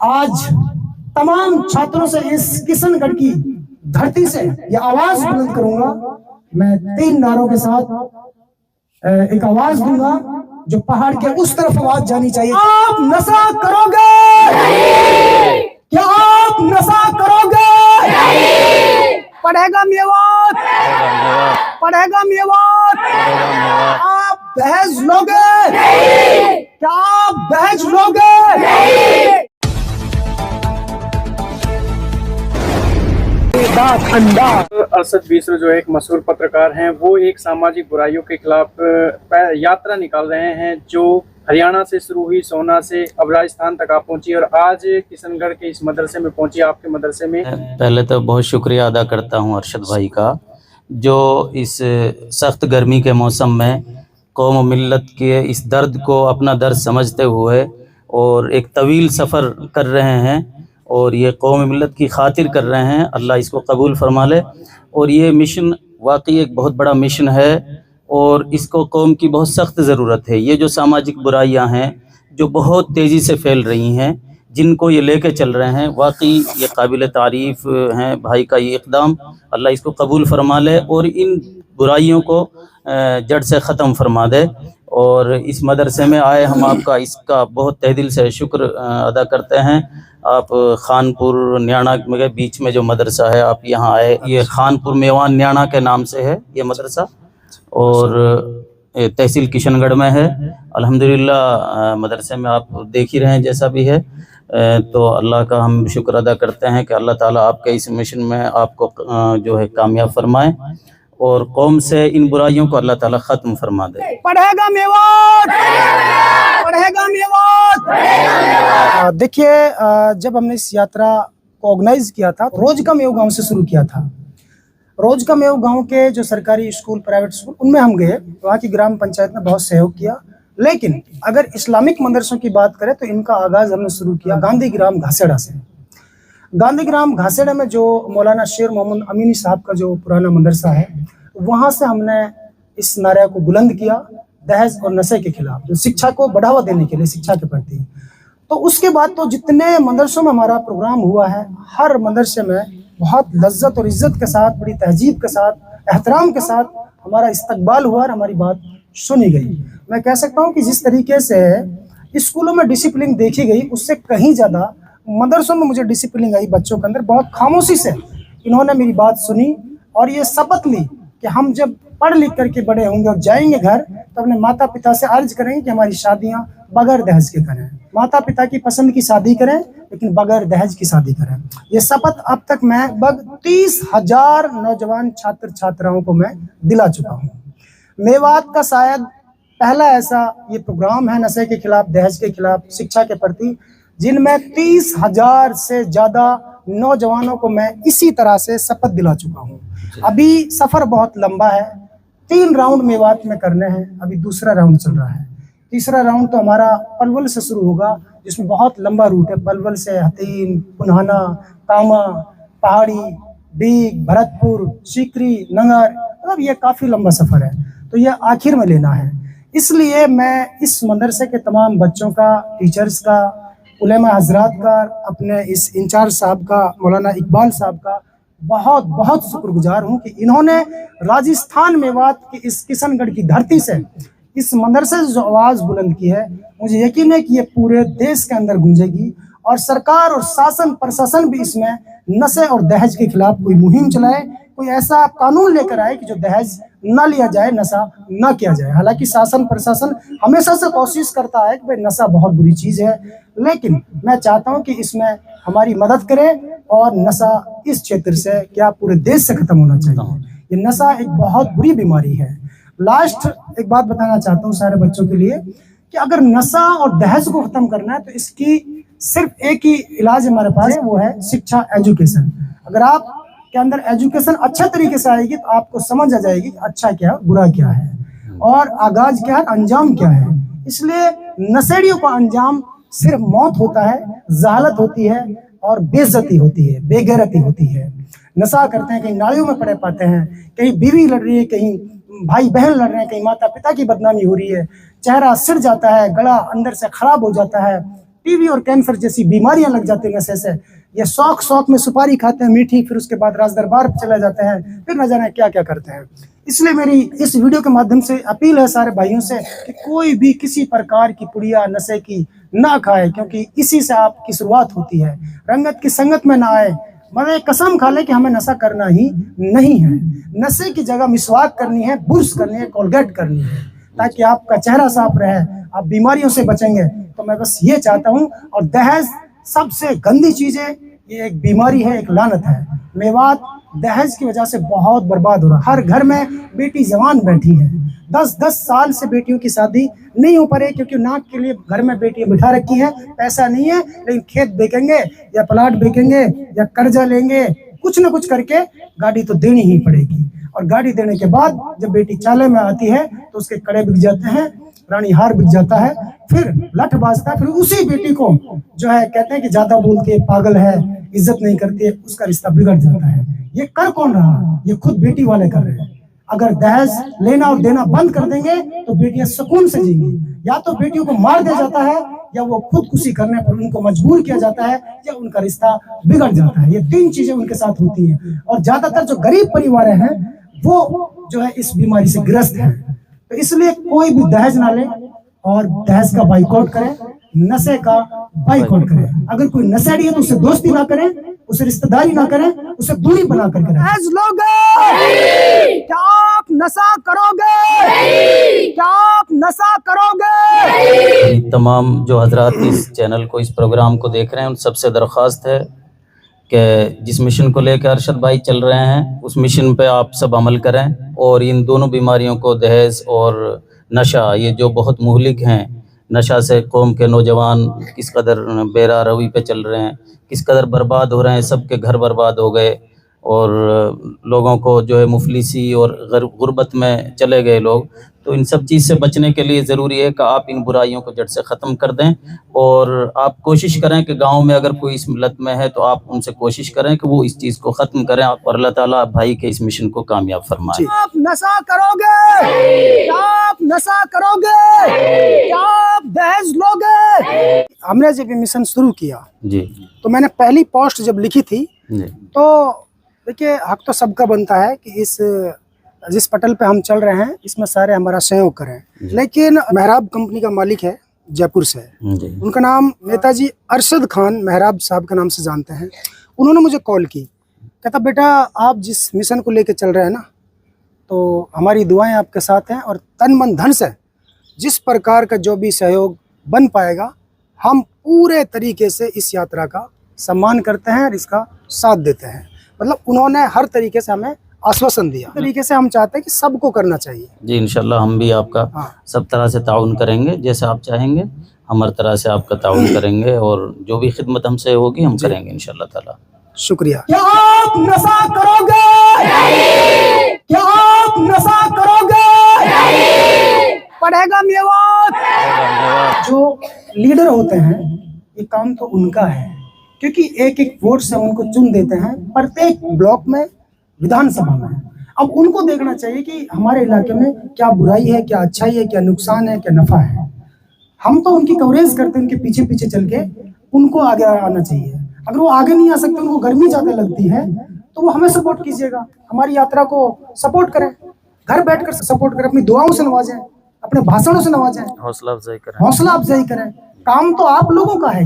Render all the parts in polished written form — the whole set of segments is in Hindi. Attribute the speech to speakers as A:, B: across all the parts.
A: आज तमाम छात्रों से इस किशनगढ़ की धरती से ये आवाज बुलंद करूंगा। मैं 3 नारों के साथ एक आवाज दूंगा जो पहाड़ के उस तरफ आवाज जानी चाहिए। आप नशा करोगे? क्या आप नशा करोगे? पढ़ेगा मेवात, पढ़ेगा मेवात। आप दहेज लोगे? क्या आप दहेज लोगे?
B: अरशद बीसरो जो एक मशहूर पत्रकार हैं, वो एक सामाजिक बुराइयों के खिलाफ यात्रा निकाल रहे हैं जो हरियाणा से शुरू हुई, सोना से अब राजस्थान तक आप पहुंची और आज किशनगढ़ के इस मदरसे में पहुंची, आपके मदरसे में।
C: पहले तो बहुत शुक्रिया अदा करता हूं अरशद भाई का, जो इस सख्त गर्मी के मौसम में कौम मिल्लत के इस दर्द को अपना दर्द समझते हुए और एक तवील सफ़र कर रहे हैं और ये कौम मिल्लत की खातिर कर रहे हैं। अल्लाह इसको कबूल फरमा ले। और ये मिशन वाकई एक बहुत बड़ा मिशन है और इसको कौम की बहुत सख्त ज़रूरत है। ये जो सामाजिक बुराइयां हैं जो बहुत तेज़ी से फैल रही हैं, जिनको ये लेके चल रहे हैं, वाकई ये काबिल तारीफ़ हैं भाई का ये इक़दाम। अल्लाह इसको कबूल फरमा ले और इन बुराइयों को जड़ से ख़त्म फरमा दे। और इस मदरसे में आए हम आपका इसका बहुत तहे दिल से शुक्र अदा करते हैं। आप खानपुर न्याणा के बीच में जो मदरसा है, आप यहाँ आए। ये खानपुर मेवान न्याणा के नाम से है ये मदरसा और तहसील किशनगढ़ में है। अल्हम्दुलिल्लाह मदरसे में आप देख ही रहे हैं जैसा भी है। तो अल्लाह का हम शुक्र अदा करते हैं कि अल्लाह ताला आपके इस मिशन में आपको जो है कामयाब फरमाए और कौम से इन बुराइयों को अल्लाह ताला ख़त्म फरमा दे।
A: पढ़ेगा मेवात, पढ़ेगा मेवात। देखिए, जब हमने इस यात्रा को ऑर्गेनाइज किया था तो रोज का मेव गांव से शुरू किया था। रोज का मेव गांव के जो सरकारी स्कूल, प्राइवेट स्कूल, उनमें हम गए। वहाँ की ग्राम पंचायत ने बहुत सहयोग किया। लेकिन अगर इस्लामिक मदरसों की बात करें तो इनका आगाज हमने शुरू किया गांधी ग्राम घासेड़ा से। गांधी ग्राम घासेड़ा में जो मौलाना शेर मोहम्मद अमीनी साहब का जो पुराना मदरसा है, वहाँ से हमने इस नारे को बुलंद किया दहेज और नशे के खिलाफ, जो शिक्षा को बढ़ावा देने के लिए, शिक्षा के प्रति। तो उसके बाद तो जितने मदरसों में हमारा प्रोग्राम हुआ है, हर मदरसे में बहुत लज्जत और इज्जत के साथ, बड़ी तहजीब के साथ, एहतराम के साथ हमारा इस्तकबाल हुआ और हमारी बात सुनी गई। मैं कह सकता हूँ कि जिस तरीके से स्कूलों में डिसिप्लिन देखी गई, उससे कहीं ज़्यादा मदरसों में मुझे डिसिप्लिन आई। बच्चों के अंदर बहुत खामोशी से इन्होंने मेरी बात सुनी और ये शपथ ली कि हम जब पढ़ लिख करके बड़े होंगे और जाएंगे घर, तो अपने माता पिता से अर्ज करेंगे कि हमारी शादियां बगैर दहेज के करें। माता पिता की पसंद की शादी करें, लेकिन बगैर दहेज की शादी करें। ये शपथ अब तक मैं लगभग 30,000 नौजवान छात्र छात्राओं को मैं दिला चुका हूँ। मेवात का शायद पहला ऐसा ये प्रोग्राम है नशे के खिलाफ, दहेज के खिलाफ, शिक्षा के प्रति, जिनमें 30,000 से ज़्यादा नौजवानों को मैं इसी तरह से शपथ दिला चुका हूँ। अभी सफ़र बहुत लंबा है, 3 राउंड मेवात में करने हैं, अभी दूसरा राउंड चल रहा है। तीसरा राउंड तो हमारा पलवल से शुरू होगा, जिसमें बहुत लंबा रूट है। पलवल से हतीन, पुनहाना, कामा, पहाड़ी, डीग, भरतपुर, सीकरी, नंगर, मतलब ये काफ़ी लंबा सफ़र है। तो ये आखिर में लेना है। इसलिए मैं इस मदरसे के तमाम बच्चों का, टीचर्स का, उलेमा हजरात का, अपने इस इंचार्ज साहब का, मौलाना इकबाल साहब का बहुत बहुत शुक्रगुजार हूँ कि इन्होंने राजस्थान मेवात की इस किशनगढ़ की धरती से इस मदरसे से जो आवाज़ बुलंद की है, मुझे यकीन है कि ये पूरे देश के अंदर गूंजेगी और सरकार और शासन प्रशासन भी इसमें नशे और दहेज के खिलाफ कोई मुहिम चलाए, कोई ऐसा कानून लेकर आए कि जो दहेज ना लिया जाए, नशा ना किया जाए। हालांकि शासन प्रशासन हमेशा से कोशिश करता है कि भाई नशा बहुत बुरी चीज़ है, लेकिन मैं चाहता हूं कि इसमें हमारी मदद करें और नशा इस क्षेत्र से, क्या पूरे देश से खत्म होना चाहिए। ये नशा एक बहुत बुरी बीमारी है। लास्ट एक बात बताना चाहता हूँ सारे बच्चों के लिए कि अगर नशा और दहेज को खत्म करना है तो इसकी सिर्फ एक ही इलाज हमारे पास है, वो है शिक्षा, एजुकेशन। अगर आप के अंदर एजुकेशन अच्छे तरीके से आएगी तो आपको समझ आ जाएगी कि अच्छा क्या है, बुरा क्या है और आगाज क्या है, अंजाम क्या है। इसलिए नशेड़ियों का अंजाम सिर्फ मौत होता है, जहालत होती है और बेइज्जती होती है, बेगैरती होती है। नशा करते हैं, कहीं नालियों में पड़े पाते हैं, कहीं बीवी लड़ रही है, कहीं भाई बहन लड़ रहे हैं, कहीं माता पिता की बदनामी हो रही है, चेहरा सिर जाता है, गला अंदर से खराब हो जाता है, टीबी और कैंसर जैसी बीमारियां लग जाती हैं नशे से। ये शौक में सुपारी खाते हैं मीठी, फिर उसके बाद राज दरबार चले जाते हैं, फिर न जाने क्या क्या करते हैं। इसलिए मेरी इस वीडियो के माध्यम से अपील है सारे भाइयों से कि कोई भी किसी प्रकार की पुड़िया नशे की ना खाए, क्योंकि इसी से आपकी शुरुआत होती है। रंगत की संगत में ना आए, मगर कसम खा ले कि हमें नशा करना ही नहीं है। नशे की जगह मिसवाक करनी है, बुर्श करनी है, कोलगेट करनी है, ताकि आपका चेहरा साफ रहे, आप बीमारियों से बचेंगे। तो मैं बस ये चाहता हूँ। और दहेज सबसे गंदी चीज है, ये एक बीमारी है, एक लानत है। मेवात दहेज की वजह से बहुत बर्बाद हो रहा है। हर घर में बेटी जवान बैठी है, 10-10 साल से बेटियों की शादी नहीं हो पा रही, क्योंकि नाक के लिए घर में बेटियां बिठा रखी हैं। पैसा नहीं है, लेकिन खेत बेचेंगे या प्लाट बेचेंगे या कर्जा लेंगे, कुछ न कुछ करके गाड़ी तो देनी ही पड़ेगी। और गाड़ी देने के बाद जब बेटी चाले में आती है तो उसके कड़े बिक जाते हैं, रानी हार बिक जाता है, फिर लठ बाजता है, फिर उसी बेटी को जो है कहते हैं कि ज्यादा बोलती है, पागल है, इज्जत नहीं करती है, उसका रिश्ता बिगड़ जाता है। ये कर कौन रहा? ये खुद बेटी वाले कर रहे हैं। अगर दहेज लेना और देना बंद कर देंगे तो बेटियां सुकून से जींगी। या तो बेटियों को मार दिया जाता है, या वो खुदकुशी करने पर उनको मजबूर किया जाता है, या उनका रिश्ता बिगड़ जाता है। ये 3 चीजें उनके साथ होती हैं। और ज्यादातर जो गरीब परिवार हैं वो जो है इस बीमारी से ग्रस्त है। तो इसलिए कोई भी दहेज ना ले और दहेज का बाइकआउट करें, नशे का बाइकआउट करें। अगर कोई नशेड़ी है तो उससे दोस्ती ना करें, उससे रिश्तेदारी ना करें, उससे दूरी बना कर करें। दहेज लोगे क्या आप नशा करोगे? क्या आप नशा करोगे?
C: तमाम जो हजरात इस चैनल को, इस प्रोग्राम को देख रहे हैं, उन सबसे दरख्वास्त है कि जिस मिशन को लेकर अरशद भाई चल रहे हैं उस मिशन पे आप सब अमल करें। और इन दोनों बीमारियों को, दहेज और नशा, ये जो बहुत मुहलिक हैं, नशा से कौम के नौजवान किस कदर बेरा रवी पे चल रहे हैं, किस कदर बर्बाद हो रहे हैं, सबके घर बर्बाद हो गए और लोगों को जो है मुफलिसी और गुर्बत में चले गए लोग। तो इन सब चीज़ से बचने के लिए ज़रूरी है कि आप इन बुराइयों को जड़ से ख़त्म कर दें। और आप कोशिश करें कि गांव में अगर कोई इस लत में है तो आप उनसे कोशिश करें कि वो इस चीज़ को ख़त्म करें, और अल्लाह ताला भाई के इस मिशन को कामयाब फरमाए।
A: आप नशा करोगे? क्या आप नशा करोगे? क्या आप दहेज लोगे? हमने जब ये मिशन शुरू किया
C: जी
A: तो मैंने पहली पोस्ट जब लिखी थी
C: जी
A: तो देखिए, हक तो सबका बनता है कि जिस पटल पे हम चल रहे हैं इसमें सारे हमारा सहयोग करें। लेकिन मेहराब कंपनी का मालिक है, जयपुर से है,
C: जी
A: उनका नाम नेताजी अरशद खान मेहराब साहब के नाम से जानते हैं। उन्होंने मुझे कॉल की, कहता बेटा आप जिस मिशन को लेके चल रहे हैं ना, तो हमारी दुआएं आपके साथ हैं, और तन मन धन से जिस प्रकार का जो भी सहयोग बन पाएगा हम पूरे तरीके से इस यात्रा का सम्मान करते हैं और इसका साथ देते हैं। मतलब उन्होंने हर तरीके से हमें आश्वासन दिया। तरीके से हम चाहते हैं कि सबको करना चाहिए।
C: जी इंशाल्लाह हम भी आपका सब तरह से ताउन करेंगे, जैसे आप चाहेंगे हम हर तरह से आपका ताउन करेंगे, और जो भी खिदमत हमसे होगी हम करेंगे इंशाल्लाह ताला।
A: शुक्रिया। क्या आप नशा करोगे? क्या आप नशा करोगे? पढ़ेगा मेवात। जो लीडर होते हैं ये काम तो उनका है, क्योंकि एक एक वोट से उनको चुन देते हैं प्रत्येक ब्लॉक में, विधानसभा में। अब उनको देखना चाहिए कि हमारे इलाके में क्या बुराई है, क्या अच्छाई है, क्या नुकसान है, क्या नफा है। हम तो उनकी कवरेज करते हैं, उनके पीछे पीछे चल के उनको आगे आना चाहिए। अगर वो आगे नहीं आ सकते, उनको गर्मी ज्यादा लगती है, तो वो हमें सपोर्ट कीजिएगा, हमारी यात्रा को सपोर्ट करें, घर बैठकर सपोर्ट करें, अपनी दुआओं से नवाजें, अपने भाषणों से नवाजें,
C: हौसला अफजाई करें।
A: हौसला अफजाई करें। काम तो आप लोगों का है,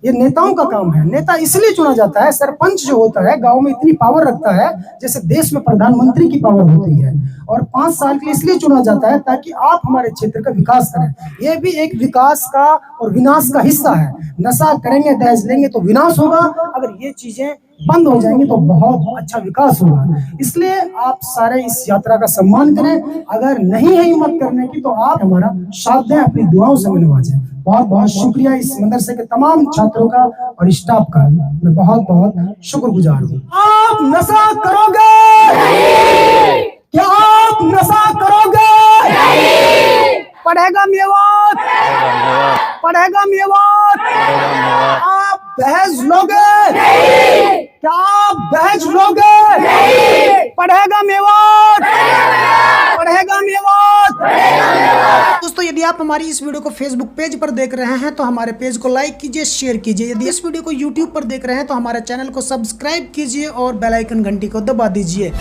A: ये नेताओं का काम है। नेता इसलिए चुना जाता है, सरपंच जो होता है गांव में इतनी पावर रखता है जैसे देश में प्रधानमंत्री की पावर होती है, और 5 साल के लिए इसलिए चुना जाता है ताकि आप हमारे क्षेत्र का विकास करें। ये भी एक विकास का और विनाश का हिस्सा है। नशा करेंगे, दहेज लेंगे तो विनाश होगा, अगर ये चीजें बंद हो जाएंगी तो बहुत अच्छा विकास होगा। इसलिए आप सारे इस यात्रा का सम्मान करें। अगर नहीं है हिम्मत करने की तो आप हमारा साथ दें, अपनी दुआओं से नवाजें। बहुत बहुत शुक्रिया इस मदरसे के तमाम छात्रों का और स्टाफ का, मैं बहुत बहुत शुक्रगुजार हूँ। आप नशा करोगे? क्या आप नशा करोगे? पढ़ेगा मेवात, पढ़ेगा मेवात। आप दहेज लोगे? क्या आप दहेज लोगे? पढ़ेगा मेवात, पढ़ेगा मेवात। दोस्तों यदि आप हमारी इस वीडियो को फेसबुक पेज पर देख रहे हैं तो हमारे पेज को लाइक कीजिए, शेयर कीजिए। यदि इस वीडियो को यूट्यूब पर देख रहे हैं तो हमारे चैनल को सब्सक्राइब कीजिए और बेल आइकन घंटी को दबा दीजिए।